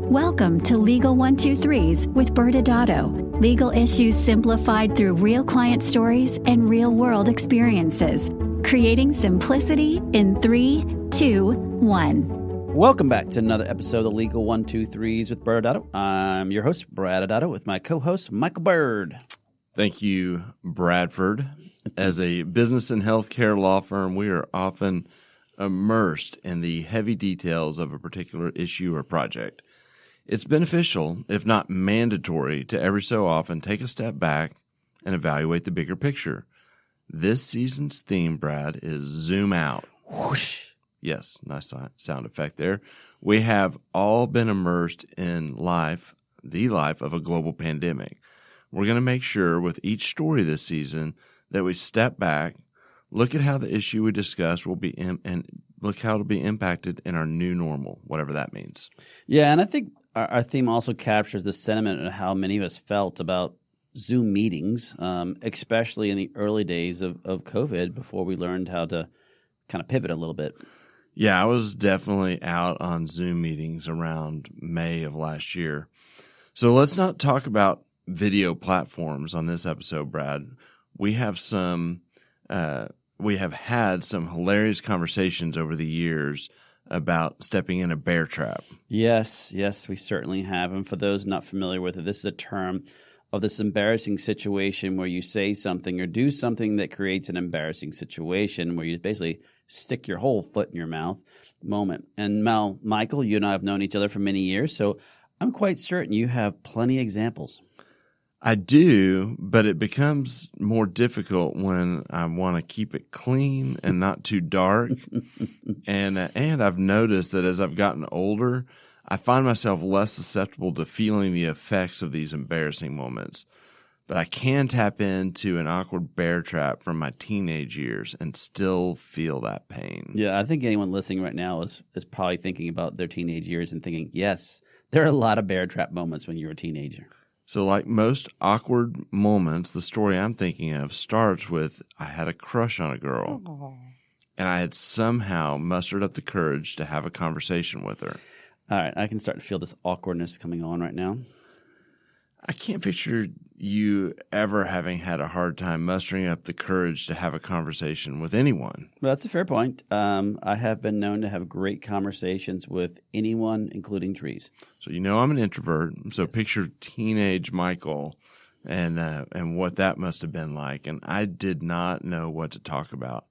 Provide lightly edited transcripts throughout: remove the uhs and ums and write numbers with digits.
Welcome to Legal 123s with ByrdAdatto. Legal issues simplified through real client stories and real-world experiences. Creating simplicity in 3, 2, 1. Welcome back to another episode of the Legal 123s with ByrdAdatto. I'm your host, ByrdAdatto, with my co-host, Michael Byrd. Thank you, Bradford. As a business and healthcare law firm, we are often immersed in the heavy details of a particular issue or project. It's beneficial, if not mandatory, to every so often take a step back and evaluate the bigger picture. This season's theme, Brad, is zoom out. Whoosh. Yes, nice sound effect there. We have all been immersed in the life of a global pandemic. We're going to make sure with each story this season that we step back, look at how the issue we discuss will be and look how it'll be impacted in our new normal, whatever that means. Yeah, and I think our theme also captures the sentiment of how many of us felt about Zoom meetings, especially in the early days of COVID before we learned how to kind of pivot a little bit. Yeah, I was definitely out on Zoom meetings around May of last year. So let's not talk about video platforms on this episode, Brad. We have had some hilarious conversations over the years about stepping in a bear trap. Yes, we certainly have. And for those not familiar with it, this is a term of this embarrassing situation where you say something or do something that creates an embarrassing situation where you basically stick your whole foot in your mouth moment. And Michael, you and I have known each other for many years, so I'm quite certain you have plenty of examples. I do, but it becomes more difficult when I want to keep it clean and not too dark. and I've noticed that as I've gotten older, I find myself less susceptible to feeling the effects of these embarrassing moments. But I can tap into an awkward bear trap from my teenage years and still feel that pain. Yeah, I think anyone listening right now is probably thinking about their teenage years and thinking, yes, there are a lot of bear trap moments when you're a teenager. So like most awkward moments, the story I'm thinking of starts with I had a crush on a girl. Aww. And I had somehow mustered up the courage to have a conversation with her. All right, I can start to feel this awkwardness coming on right now. I can't picture you ever having had a hard time mustering up the courage to have a conversation with anyone. Well, that's a fair point. I have been known to have great conversations with anyone, including trees. So I'm an introvert. So yes. Picture teenage Michael and what that must have been like. And I did not know what to talk about.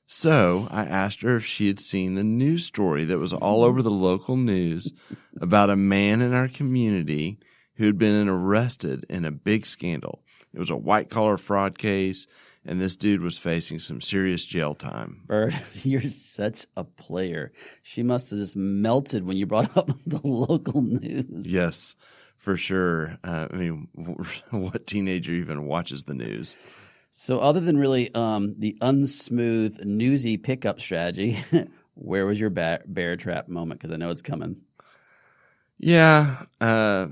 So I asked her if she had seen the news story that was all over the local news about a man in our community who had been arrested in a big scandal. It was a white-collar fraud case, and this dude was facing some serious jail time. Byrd, you're such a player. She must have just melted when you brought up the local news. Yes, for sure. What teenager even watches the news? So other than really the unsmooth, newsy pickup strategy, where was your bear trap moment? Because I know it's coming. Yeah,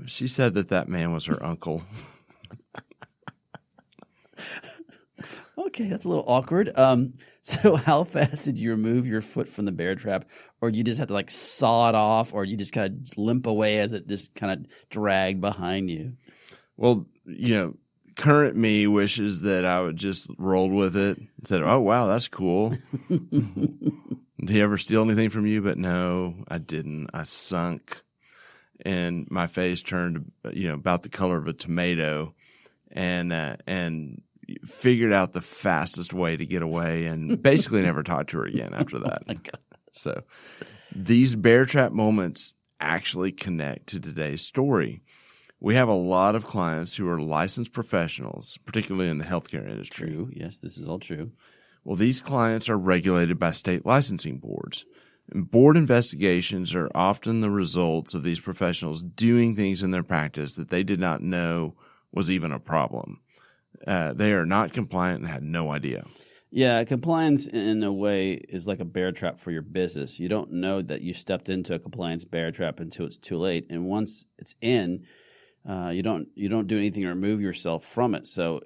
she said that man was her uncle. Okay, that's a little awkward. So how fast did you remove your foot from the bear trap? Or you just had to saw it off, or you just kind of limp away as it just kind of dragged behind you? Well, current me wishes that I would just rolled with it and said, oh, wow, that's cool. Did he ever steal anything from you? But no, I didn't. I sunk. And my face turned, about the color of a tomato, and figured out the fastest way to get away, and basically never talked to her again after that. Oh my God. So these bear trap moments actually connect to today's story. We have a lot of clients who are licensed professionals, particularly in the healthcare industry. True. Yes, this is all true. Well, these clients are regulated by state licensing boards. And board investigations are often the results of these professionals doing things in their practice that they did not know was even a problem. They are not compliant and had no idea. Yeah, compliance in a way is like a bear trap for your business. You don't know that you stepped into a compliance bear trap until it's too late. And once it's in, you don't do anything to remove yourself from it. So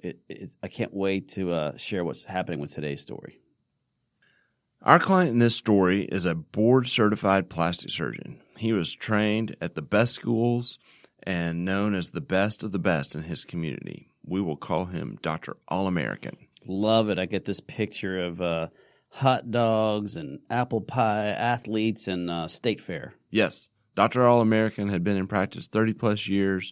I can't wait to share what's happening with today's story. Our client in this story is a board-certified plastic surgeon. He was trained at the best schools and known as the best of the best in his community. We will call him Dr. All-American. Love it. I get this picture of hot dogs and apple pie, athletes, and state fair. Yes, Dr. All-American had been in practice 30-plus years,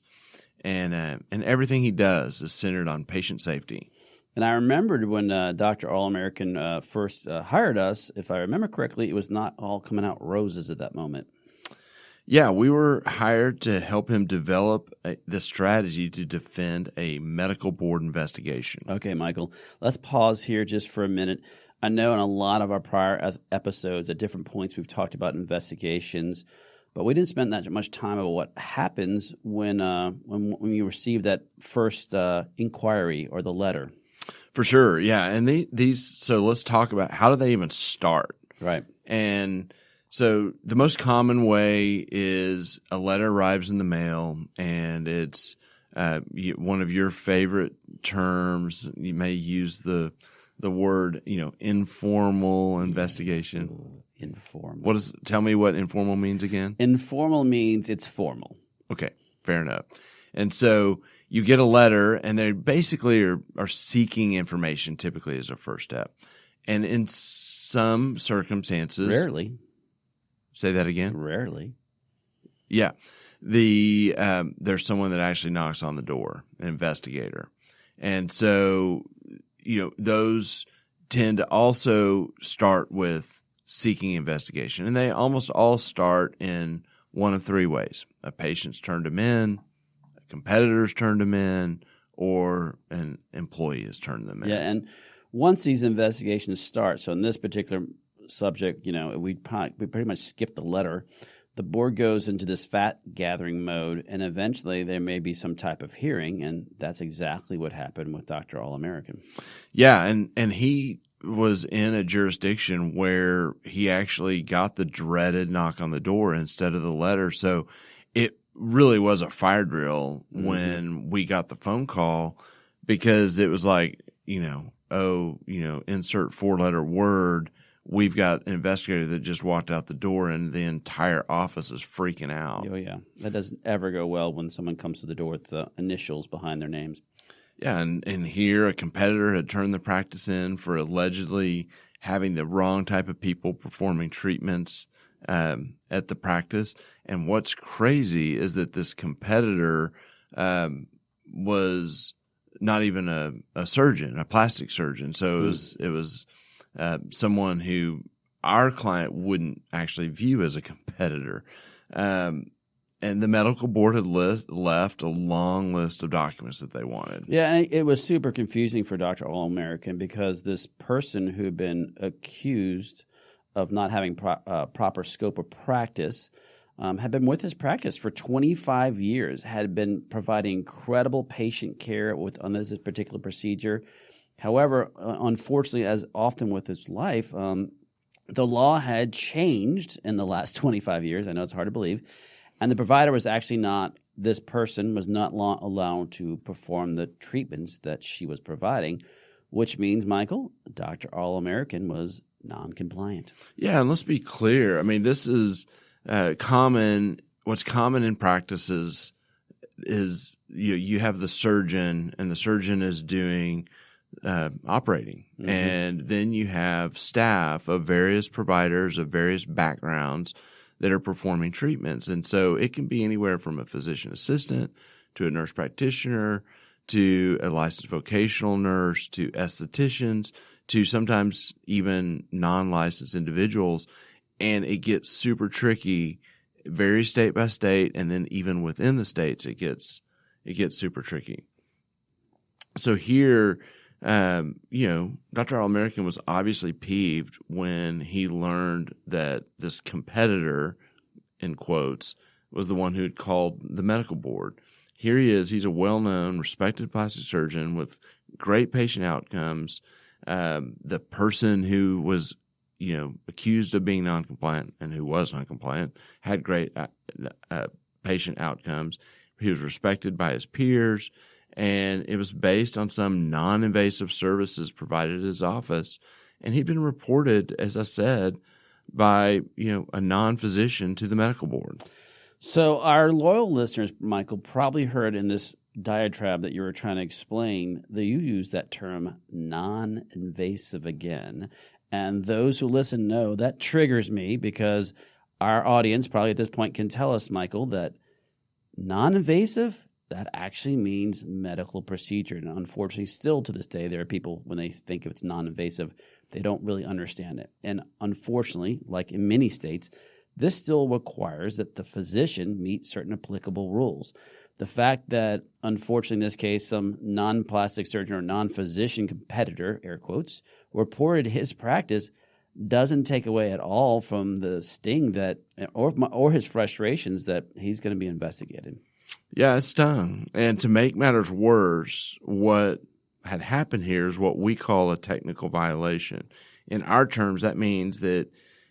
and everything he does is centered on patient safety. And I remembered when Dr. All-American first hired us, if I remember correctly, it was not all coming out roses at that moment. Yeah, we were hired to help him develop the strategy to defend a medical board investigation. Okay, Michael, let's pause here just for a minute. I know in a lot of our prior episodes at different points we've talked about investigations, but we didn't spend that much time about what happens when you receive that first inquiry or the letter. For sure, yeah. And so let's talk about how do they even start? Right. And so the most common way is a letter arrives in the mail, and it's one of your favorite terms. You may use the word, informal investigation. Informal. Tell me what informal means again? Informal means it's formal. Okay, fair enough. And so you get a letter, and they basically are seeking information, typically as a first step. And in some circumstances, Rarely. Say that again? Rarely. Yeah. There's someone that actually knocks on the door, an investigator. And so, those tend to also start with seeking investigation. And they almost all start in one of three ways. A patient's turned them in, a competitor's turned them in, or an employee has turned them in. Yeah, and once these investigations start, so in this particular subject, we pretty much skip the letter. The board goes into this fact-gathering mode, and eventually there may be some type of hearing, and that's exactly what happened with Dr. All-American. Yeah, and he was in a jurisdiction where he actually got the dreaded knock on the door instead of the letter. So it really was a fire drill when we got the phone call, because it was like, insert four-letter word. We've got an investigator that just walked out the door, and the entire office is freaking out. Oh, yeah. That doesn't ever go well when someone comes to the door with the initials behind their names. Yeah, and here a competitor had turned the practice in for allegedly having the wrong type of people performing treatments at the practice. And what's crazy is that this competitor was not even a surgeon, a plastic surgeon. So it was someone who our client wouldn't actually view as a competitor. And the medical board had left a long list of documents that they wanted. Yeah, and it was super confusing for Dr. All-American, because this person who'd been accused of not having proper scope of practice had been with his practice for 25 years, had been providing incredible patient care on this particular procedure. However, unfortunately, as often with his life, the law had changed in the last 25 years. I know it's hard to believe. And the provider was actually this person was not allowed to perform the treatments that she was providing, which means, Michael, Dr. All-American was non-compliant. Yeah, and let's be clear. I mean, this is common. What's common in practices is you have the surgeon, and the surgeon is doing operating. Mm-hmm. And then you have staff of various providers of various backgrounds that are performing treatments. And so it can be anywhere from a physician assistant to a nurse practitioner to a licensed vocational nurse to estheticians to sometimes even non-licensed individuals. And it gets super tricky, varies state by state, and then even within the states it gets super tricky. So here, Dr. All-American was obviously peeved when he learned that this competitor, in quotes, was the one who had called the medical board. Here he is. He's a well-known, respected plastic surgeon with great patient outcomes. The person who was, accused of being non-compliant and who was non-compliant had great patient outcomes. He was respected by his peers. And it was based on some non-invasive services provided at his office. and he'd been reported, as I said, by a non-physician to the medical board. So our loyal listeners, Michael, probably heard in this diatribe that you were trying to explain that you use that term non-invasive again. And those who listen know that triggers me because our audience probably at this point can tell us, Michael, that non-invasive, that actually means medical procedure. And unfortunately, still to this day, there are people, when they think if it's non-invasive, they don't really understand it. And unfortunately, like in many states, this still requires that the physician meet certain applicable rules. The fact that, unfortunately, in this case, some non-plastic surgeon or non-physician competitor, air quotes, reported his practice doesn't take away at all from the sting that, or his frustrations that he's going to be investigated. Yeah, it stung. And to make matters worse, what had happened here is what we call a technical violation. In our terms, that means that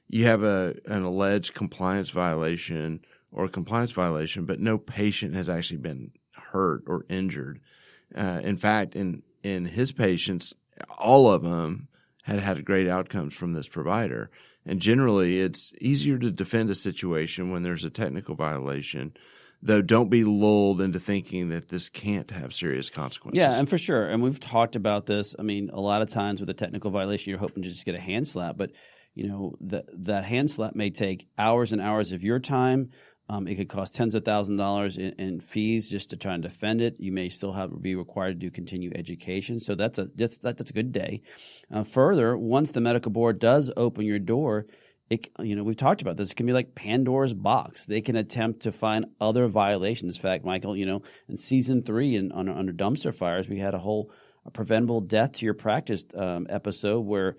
you have an alleged compliance violation or a compliance violation, but no patient has actually been hurt or injured. In fact, in his patients, all of them had great outcomes from this provider. And generally, it's easier to defend a situation when there's a technical violation, though don't be lulled into thinking that this can't have serious consequences. Yeah, and for sure. And we've talked about this. I mean, a lot of times with a technical violation, you're hoping to just get a hand slap, but that hand slap may take hours and hours of your time. It could cost tens of thousands of dollars in fees just to try and defend it. You may still be required to do continued education. So that's a good day. Further, once the medical board does open your door, we've talked about this. It can be like Pandora's box. They can attempt to find other violations. In fact, Michael, in season 3 under dumpster fires, we had a preventable death to your practice episode where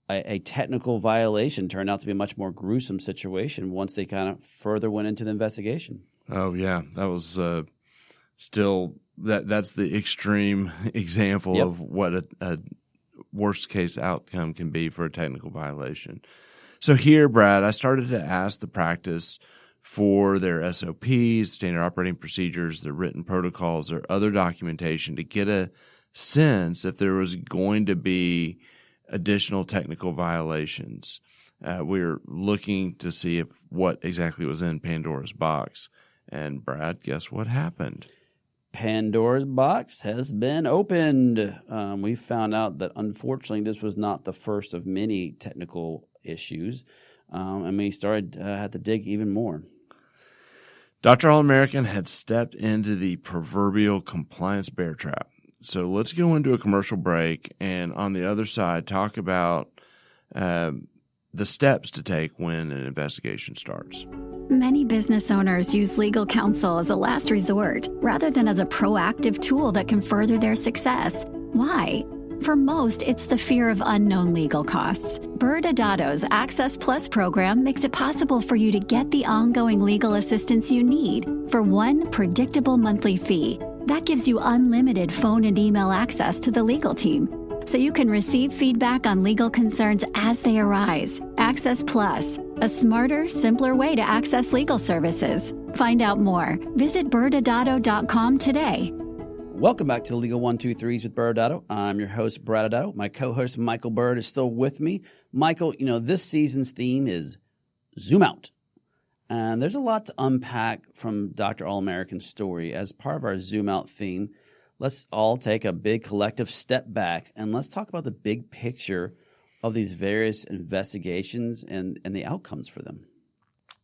a technical violation turned out to be a much more gruesome situation once they kind of further went into the investigation. Oh, yeah. That was still that's the extreme example of what a worst case outcome can be for a technical violation. So here, Brad, I started to ask the practice for their SOPs, standard operating procedures, their written protocols, or other documentation to get a sense if there was going to be additional technical violations. We're looking to see what exactly was in Pandora's box. And Brad, guess what happened? Pandora's box has been opened. We found out that unfortunately this was not the first of many technical issues, and we had to dig even more. Dr. All-American had stepped into the proverbial compliance bear trap. So let's go into a commercial break, and on the other side, talk about the steps to take when an investigation starts. Many business owners use legal counsel as a last resort rather than as a proactive tool that can further their success. Why? For most, it's the fear of unknown legal costs. ByrdAdatto's Access Plus program makes it possible for you to get the ongoing legal assistance you need for one predictable monthly fee. That gives you unlimited phone and email access to the legal team, so you can receive feedback on legal concerns as they arise. Access Plus, a smarter, simpler way to access legal services. Find out more. Visit ByrdAdatto.com today. Welcome back to the Legal 1-2-3s with ByrdAdatto. I'm your host, ByrdAdatto. My co-host, Michael Byrd, is still with me. Michael, this season's theme is Zoom Out. And there's a lot to unpack from Dr. All-American's story. As part of our Zoom Out theme, let's all take a big collective step back and let's talk about the big picture of these various investigations and the outcomes for them.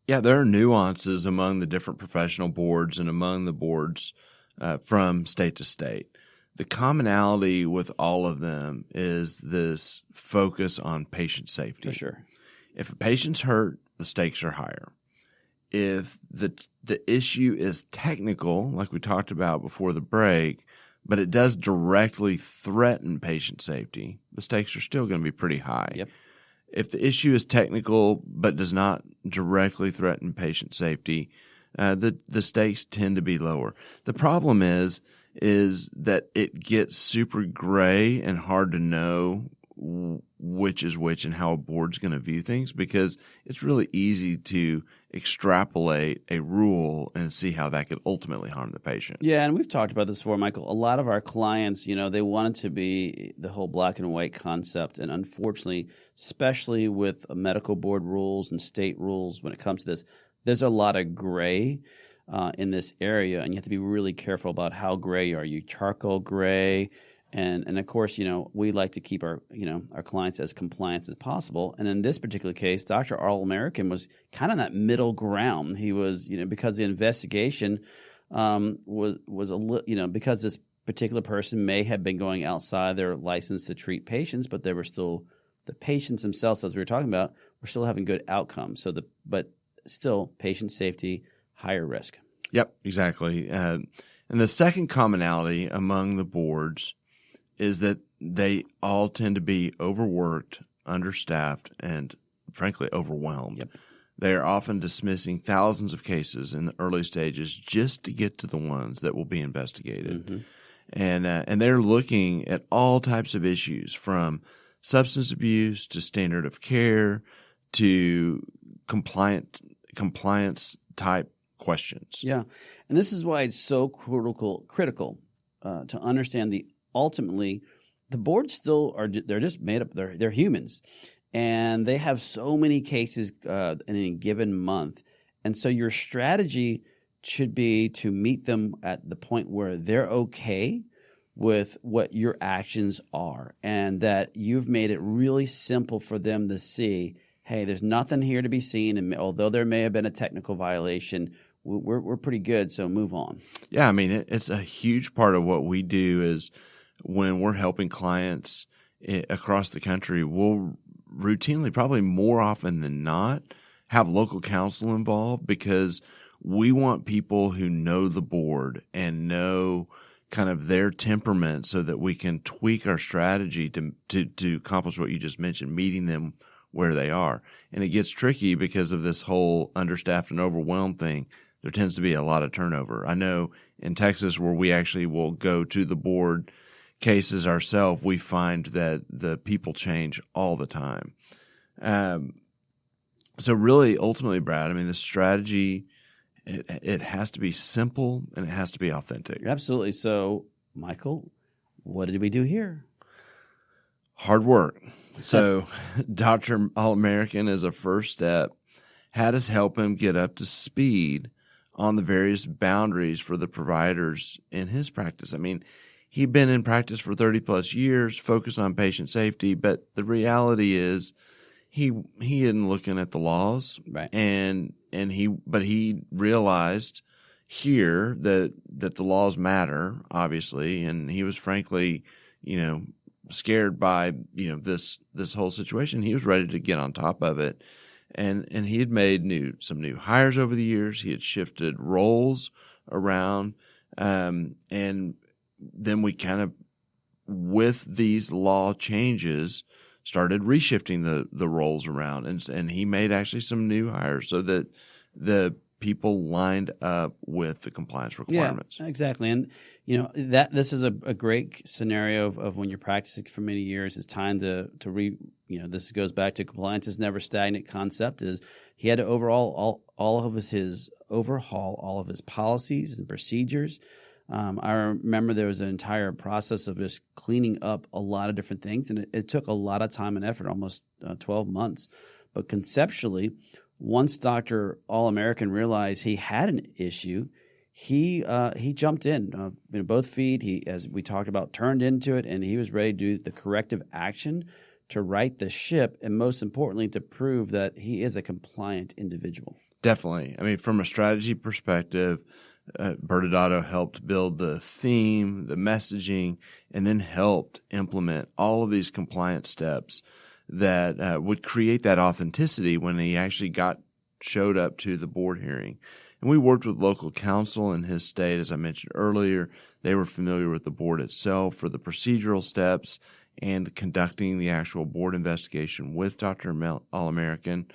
Yeah, there are nuances among the different professional boards and among the boards from state to state. The commonality with all of them is this focus on patient safety. For sure. If a patient's hurt, the stakes are higher. If the issue is technical, like we talked about before the break, but it does directly threaten patient safety, the stakes are still going to be pretty high. Yep. If the issue is technical but does not directly threaten patient safety, the stakes tend to be lower. The problem is that it gets super gray and hard to know which is which and how a board's going to view things, because it's really easy to extrapolate a rule and see how that could ultimately harm the patient. Yeah, and we've talked about this before, Michael. A lot of our clients, they want it to be the whole black and white concept. And unfortunately, especially with medical board rules and state rules when it comes to this, there's a lot of gray in this area. And you have to be really careful about how gray are you. Charcoal gray. And of course, we like to keep our clients as compliant as possible. And in this particular case, Dr. All-American was kind of that middle ground. He was, because the investigation was a little, because this particular person may have been going outside their license to treat patients, but they were still, the patients themselves, as we were talking about, were still having good outcomes. But still, patient safety, higher risk. Yep, exactly. And the second commonality among the boards is that they all tend to be overworked, understaffed, and frankly overwhelmed. Yep. They are often dismissing thousands of cases in the early stages just to get to the ones that will be investigated. Mm-hmm. And they're looking at all types of issues, from substance abuse to standard of care to compliance type questions. Yeah, and this is why it's so critical to understand ultimately, the boards still they're just made up. They're humans, and they have so many cases in a given month. And so your strategy should be to meet them at the point where they're okay with what your actions are, and that you've made it really simple for them to see, hey, there's nothing here to be seen. And although there may have been a technical violation, we're pretty good, so move on. Yeah, I mean, it's a huge part of what we do is when we're helping clients across the country, we'll routinely, probably more often than not, have local counsel involved, because we want people who know the board and know kind of their temperament so that we can tweak our strategy to accomplish what you just mentioned, meeting them where they are. And it gets tricky because of this whole understaffed and overwhelmed thing. There tends to be a lot of turnover. I know in Texas, where we actually will go to the board cases ourselves, we find that the people change all the time. So really, ultimately, Brad, I mean, the strategy, it has to be simple and it has to be authentic. Absolutely. So, Michael, what did we do here? Hard work. So Dr. All-American, as a first step, had us help him get up to speed on the various boundaries for the providers in his practice. I mean, he'd been in practice for 30 plus years, focused on patient safety, but the reality is he isn't looking at the laws, right? But he realized here that the laws matter, obviously, and he was frankly, scared by this whole situation. He was ready to get on top of it, and he had made some new hires over the years. He had shifted roles around, and then we kind of, with these law changes, started reshifting the roles around, and he made actually some new hires so that the people lined up with the compliance requirements. Yeah, exactly. And that this is a great scenario of when you're practicing for many years. It's time to this goes back to compliance is never stagnant concept. Is he had to overhaul all of his policies and procedures. I remember there was an entire process of just cleaning up a lot of different things, and it took a lot of time and effort, almost 12 months. But conceptually, once Dr. All-American realized he had an issue, he jumped in. Both feet, he, as we talked about, turned into it, and he was ready to do the corrective action to right the ship, and most importantly, to prove that he is a compliant individual. Definitely. I mean, from a strategy perspective, ByrdAdatto helped build the theme, the messaging, and then helped implement all of these compliance steps that would create that authenticity when he actually showed up to the board hearing. And we worked with local counsel in his state, as I mentioned earlier. They were familiar with the board itself for the procedural steps and conducting the actual board investigation with Dr. All-American.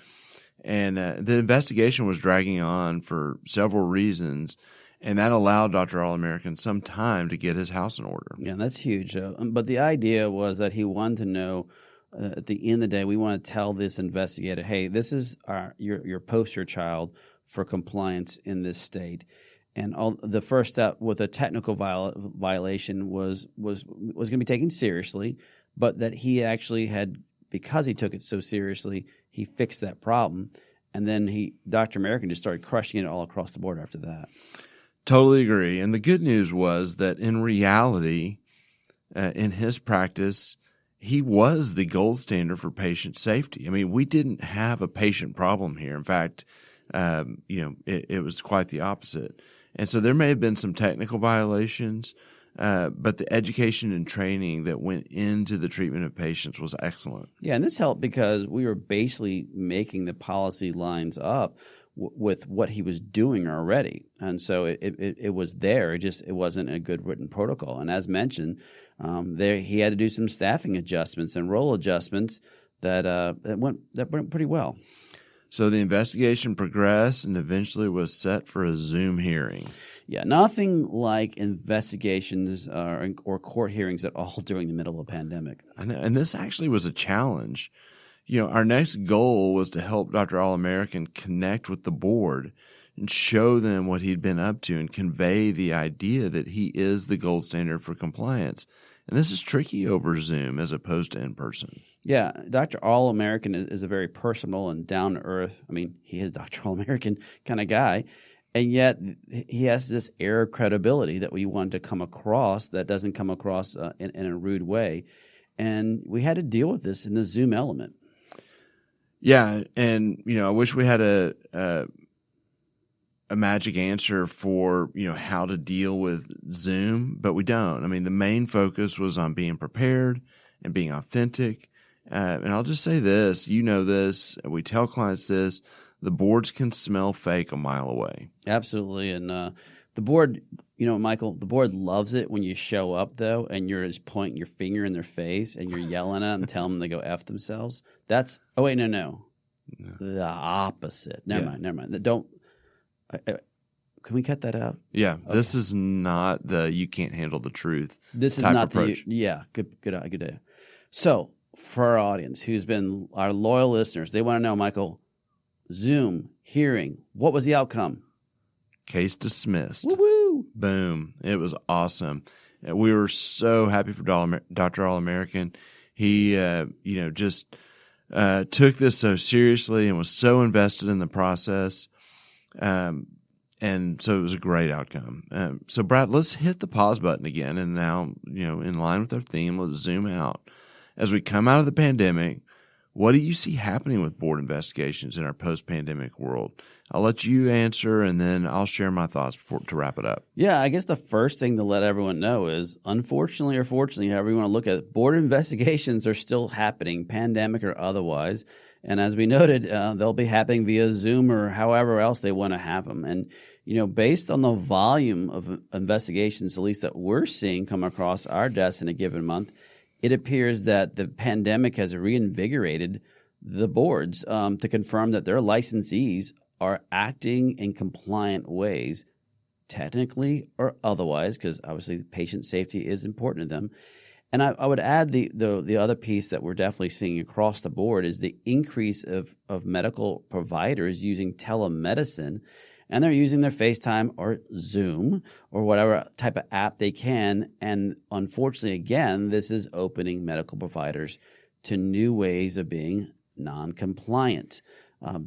And the investigation was dragging on for several reasons, and that allowed Dr. All-American some time to get his house in order. Yeah, that's huge. But the idea was that he wanted to know at the end of the day, we want to tell this investigator, hey, this is your poster child for compliance in this state. And the first step with a technical violation was going to be taken seriously, but that he actually had, because he took it so seriously, he fixed that problem. And then Dr. American just started crushing it all across the board after that. Totally agree. And the good news was that in reality, in his practice, he was the gold standard for patient safety. I mean, we didn't have a patient problem here. In fact, it was quite the opposite. And so there may have been some technical violations, but the education and training that went into the treatment of patients was excellent. Yeah, and this helped because we were basically making the policy lines up with what he was doing already. And so it was there. It wasn't a good written protocol. And as mentioned, he had to do some staffing adjustments and role adjustments that went pretty well. So the investigation progressed and eventually was set for a Zoom hearing. Yeah, nothing like investigations or court hearings at all during the middle of a pandemic. I know, and this actually was a challenge. Our next goal was to help Dr. All-American connect with the board and show them what he'd been up to and convey the idea that he is the gold standard for compliance. And this is tricky over Zoom as opposed to in person. Yeah, Dr. All-American is a very personal and down-to-earth, he is Dr. All-American kind of guy, and yet he has this air of credibility that we want to come across that doesn't come across in a rude way. And we had to deal with this in the Zoom element. Yeah, and I wish we had a magic answer for how to deal with Zoom, but we don't. The main focus was on being prepared and being authentic. And I'll just say this, this, we tell clients this, the boards can smell fake a mile away. Absolutely, and the board, Michael, the board loves it when you show up though, and you're just pointing your finger in their face and you're yelling at them, telling them to go F themselves. That's no. The opposite. Never mind. Don't. Can we cut that out? Yeah, okay. This is not the you can't handle the truth. This is type not approach. Good idea. So for our audience, who's been our loyal listeners, they want to know, Michael, Zoom hearing, what was the outcome? Case dismissed. Woo-woo! Boom! It was awesome. We were so happy for Dr. All-American. He, just took this so seriously and was so invested in the process. And so it was a great outcome. So, Brad, let's hit the pause button again. And now, in line with our theme, let's zoom out. As we come out of the pandemic, what do you see happening with board investigations in our post-pandemic world? I'll let you answer, and then I'll share my thoughts to wrap it up. Yeah, I guess the first thing to let everyone know is, unfortunately or fortunately, however you want to look at it, board investigations are still happening, pandemic or otherwise. And as we noted, they'll be happening via Zoom or however else they want to have them. And, based on the volume of investigations, at least that we're seeing come across our desks in a given month, it appears that the pandemic has reinvigorated the boards to confirm that their licensees are acting in compliant ways, technically or otherwise, because obviously patient safety is important to them. And I would add the other piece that we're definitely seeing across the board is the increase of medical providers using telemedicine, and they're using their FaceTime or Zoom or whatever type of app they can. And unfortunately, again, this is opening medical providers to new ways of being non-compliant,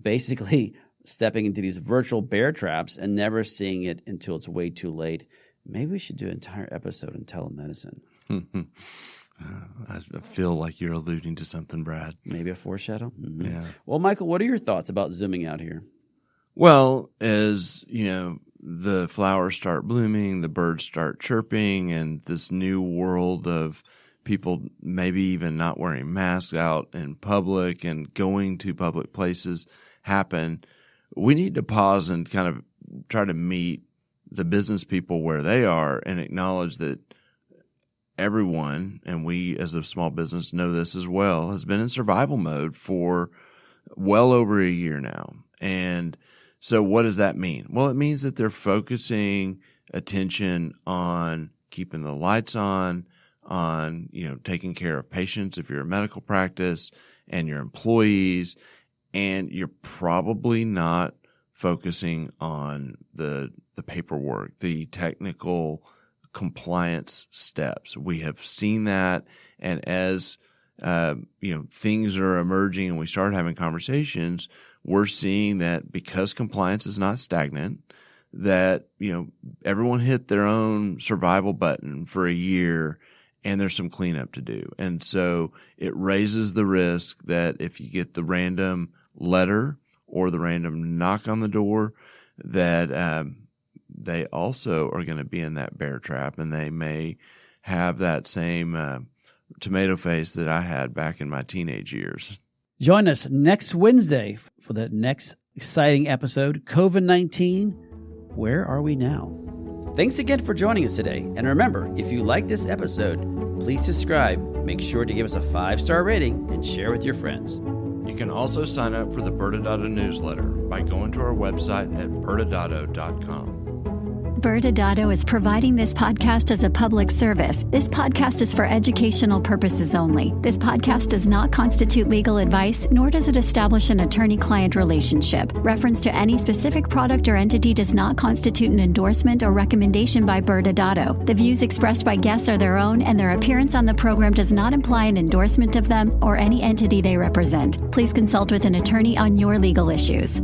basically stepping into these virtual bear traps and never seeing it until it's way too late. Maybe we should do an entire episode on telemedicine. I feel like you're alluding to something, Brad. Maybe a foreshadow? Mm-hmm. Yeah. Well, Michael, what are your thoughts about zooming out here? Well, as the flowers start blooming, the birds start chirping, and this new world of people maybe even not wearing masks out in public and going to public places happen, we need to pause and kind of try to meet the business people where they are and acknowledge that everyone, and we as a small business know this as well, has been in survival mode for well over a year now. And so what does that mean? Well, it means that they're focusing attention on keeping the lights on on, taking care of patients if you're a medical practice and your employees, and you're probably not focusing on the paperwork, the technical compliance steps. We have seen that, and as things are emerging and we start having conversations, we're seeing that because compliance is not stagnant, that everyone hit their own survival button for a year, and there's some cleanup to do. And so it raises the risk that if you get the random letter or the random knock on the door, that they also are going to be in that bear trap, and they may have that same tomato face that I had back in my teenage years. Join us next Wednesday for the next exciting episode, COVID-19, Where Are We Now? Thanks again for joining us today. And remember, if you like this episode, please subscribe, make sure to give us a 5-star rating, and share with your friends. You can also sign up for the ByrdAdatto newsletter by going to our website at ByrdAdatto.com. ByrdAdatto is providing this podcast as a public service. This podcast is for educational purposes only. This podcast does not constitute legal advice, nor does it establish an attorney-client relationship. Reference to any specific product or entity does not constitute an endorsement or recommendation by ByrdAdatto. The views expressed by guests are their own, and their appearance on the program does not imply an endorsement of them or any entity they represent. Please consult with an attorney on your legal issues.